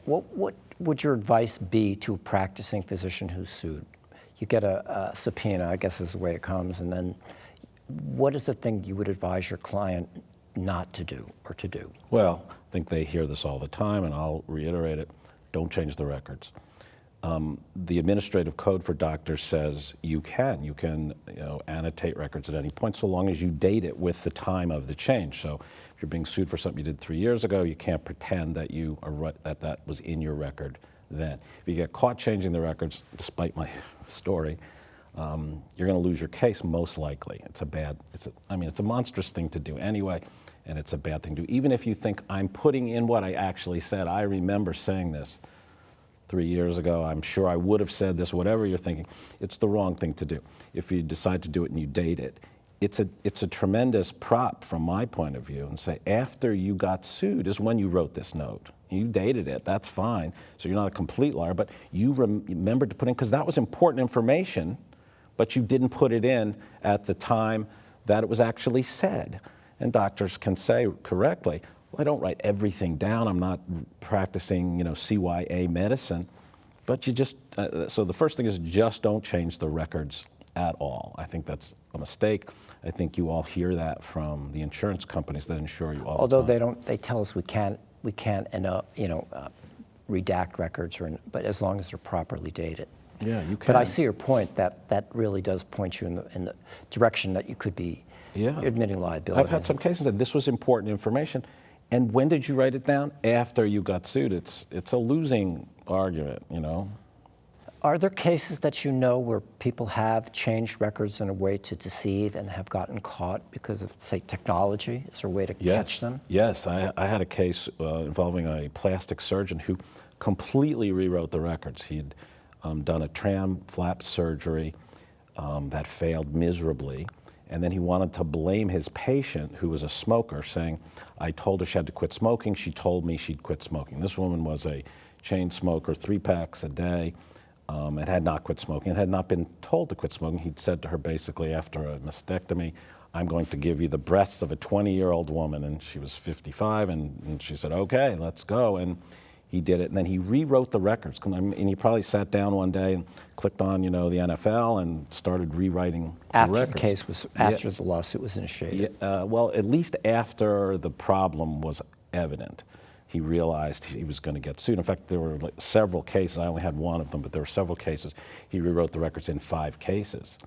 what would your advice be to a practicing physician who's sued? You get a subpoena, I guess is the way it comes, and then what is the thing you would advise your client not to do or to do? Well, I think they hear this all the time, and I'll reiterate it. Don't change the records. The administrative code for doctors says you can annotate records at any point so long as you date it with the time of the change. So if you're being sued for something you did 3 years ago, you can't pretend that that was in your record then. If you get caught changing the records, despite my story, you're going to lose your case most likely. It's a monstrous thing to do anyway, and it's a bad thing to do. Even if you think I'm putting in what I actually said, I remember saying this 3 years ago, I'm sure I would have said this, whatever you're thinking, it's the wrong thing to do. If you decide to do it and you date it, it's a tremendous prop from my point of view, and say after you got sued is when you wrote this note. You dated it, that's fine. So you're not a complete liar, but you remembered to put in, because that was important information, but you didn't put it in at the time that it was actually said. And doctors can say correctly, well, I don't write everything down. I'm not practicing, CYA medicine. But you just, so the first thing is just don't change the records at all. I think that's a mistake. I think you all hear that from the insurance companies that insure you all Although the time. they tell us we can't redact records, but as long as they're properly dated. Yeah, you can. But I see your point that really does point you in the direction that you could be admitting liability. I've had some cases that this was important information. And when did you write it down? After you got sued. It's a losing argument, Are there cases that you know where people have changed records in a way to deceive and have gotten caught because of, say, technology? Is there a way to catch them? Yes, I had a case involving a plastic surgeon who completely rewrote the records. He'd done a tram flap surgery that failed miserably. And then he wanted to blame his patient, who was a smoker, saying, I told her she had to quit smoking. She told me she'd quit smoking. This woman was a chain smoker, 3 packs a day, and had not quit smoking, and had not been told to quit smoking. He'd said to her basically after a mastectomy, I'm going to give you the breasts of a 20-year-old woman. And she was 55, and she said, okay, let's go. And he did it, and then he rewrote the records. And he probably sat down one day and clicked on, the NFL and started rewriting the records. After the lawsuit was initiated. Well, at least after the problem was evident, he realized he was going to get sued. In fact, there were several cases. I only had one of them, but there were several cases. He rewrote the records in 5 cases.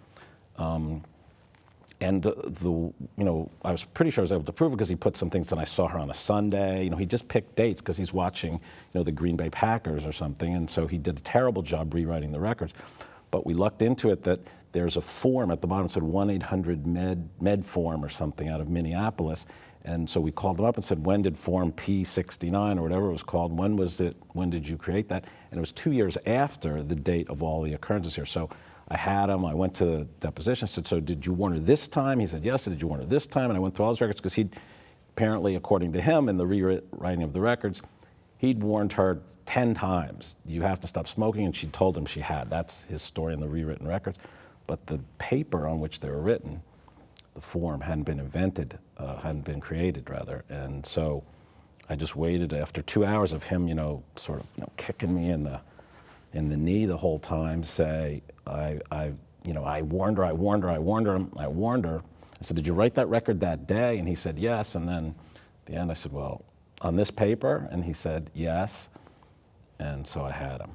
And I was pretty sure I was able to prove it because he put some things that I saw her on a Sunday. He just picked dates because he's watching, the Green Bay Packers or something. And so he did a terrible job rewriting the records. But we lucked into it that there's a form at the bottom that said 1-800-MED form or something out of Minneapolis. And so we called them up and said, when did form P69 or whatever it was called, when was it, when did you create that? And it was 2 years after the date of all the occurrences here. So I had him, I went to the deposition, I said, so did you warn her this time? He said, yes. I said, did you warn her this time? And I went through all his records because he'd, apparently, according to him in the rewriting of the records, he'd warned her 10 times, you have to stop smoking, and she told him she had. That's his story in the rewritten records. But the paper on which they were written, the form, hadn't been invented, hadn't been created, rather. And so I just waited after 2 hours of him, sort of kicking me in the knee the whole time, say, I warned her, I warned her, I warned her, I warned her. I said, did you write that record that day? And he said, yes. And then at the end I said, well, on this paper? And he said, yes. And so I had him.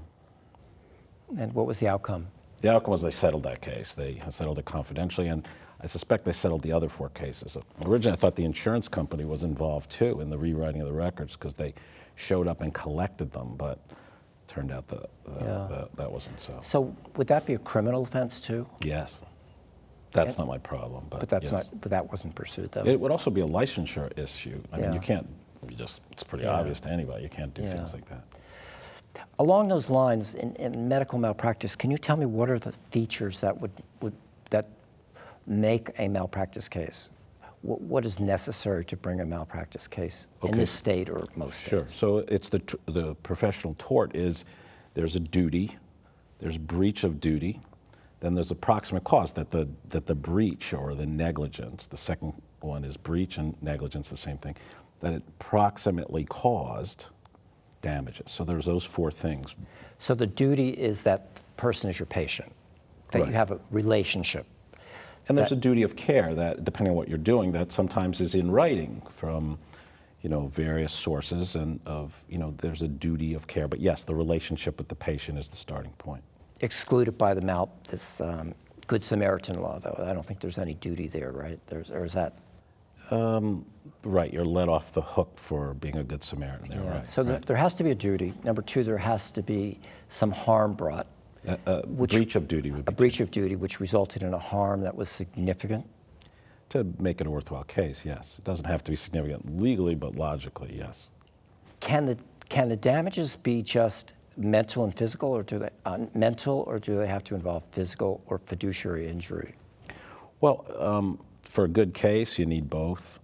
And what was the outcome? The outcome was they settled that case. They settled it confidentially, and I suspect they settled the other 4 cases. Originally I thought the insurance company was involved too in the rewriting of the records because they showed up and collected them, but turned out that that wasn't so. So would that be a criminal offense too? Yes. That's not my problem. But that's yes. not. But that wasn't pursued though. It would also be a licensure issue. I mean, you can't. It's pretty obvious to anybody. You can't do things like that. Along those lines, in medical malpractice, can you tell me what are the features that that make a malpractice case? What is necessary to bring a malpractice case in this state or most states? Sure. So it's the professional tort is there's a duty, there's breach of duty, then there's a proximate cause that the breach or the negligence. The second one is breach and negligence, the same thing. That it proximately caused damages. So there's those four things. So the duty is that the person is your patient, that Right. you have a relationship. And there's a duty of care that, depending on what you're doing, that sometimes is in writing from, various sources, and there's a duty of care. But yes, the relationship with the patient is the starting point. Excluded by this Good Samaritan law, though. I don't think there's any duty there, right? Or is that? Right, you're let off the hook for being a good Samaritan there, right? So right. there has to be a duty. Number two, there has to be some harm brought. Breach of duty would be A breach of duty which resulted in a harm that was significant. to make it a worthwhile case, yes. It doesn't have to be significant legally, but logically, yes. Can the damages be just mental and physical, or do they have to involve physical or fiduciary injury? Well, for a good case, you need both.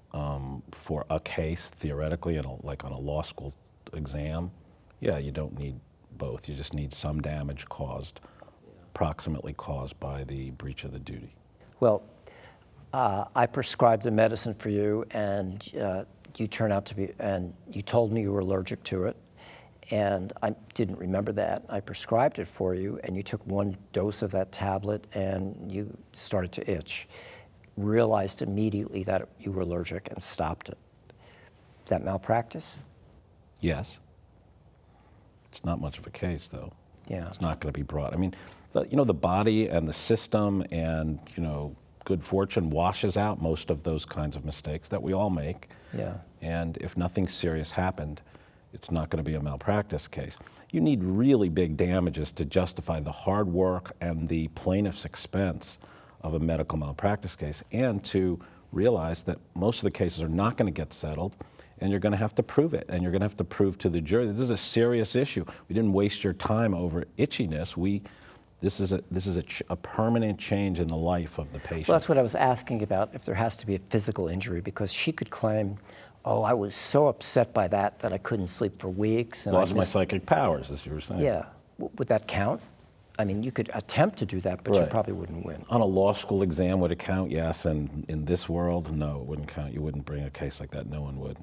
For a case, theoretically, like on a law school exam, yeah, you don't need both. You just need some damage approximately caused by the breach of the duty. Well, I prescribed the medicine for you, and you turned out to be, and you told me you were allergic to it, and I didn't remember that. I prescribed it for you, and you took one dose of that tablet, and you started to itch. Realized immediately that you were allergic and stopped it. Is that malpractice? Yes. It's not much of a case, though. Yeah. It's not going to be brought. I mean, the body and the system and, good fortune washes out most of those kinds of mistakes that we all make. Yeah. And if nothing serious happened, it's not going to be a malpractice case. You need really big damages to justify the hard work and the plaintiff's expense of a medical malpractice case, and to realize that most of the cases are not going to get settled, and you're going to have to prove it, and you're going to have to prove to the jury that this is a serious issue. We didn't waste your time over itchiness. This is a permanent change in the life of the patient. Well, that's what I was asking about, if there has to be a physical injury, because she could claim, oh, I was so upset by that I couldn't sleep for weeks. And Lost my psychic powers, as you were saying. Yeah. Would that count? I mean, you could attempt to do that, but you Right. probably wouldn't win. On a law school exam, would it count? Yes. And in this world, no, it wouldn't count. You wouldn't bring a case like that. No one would.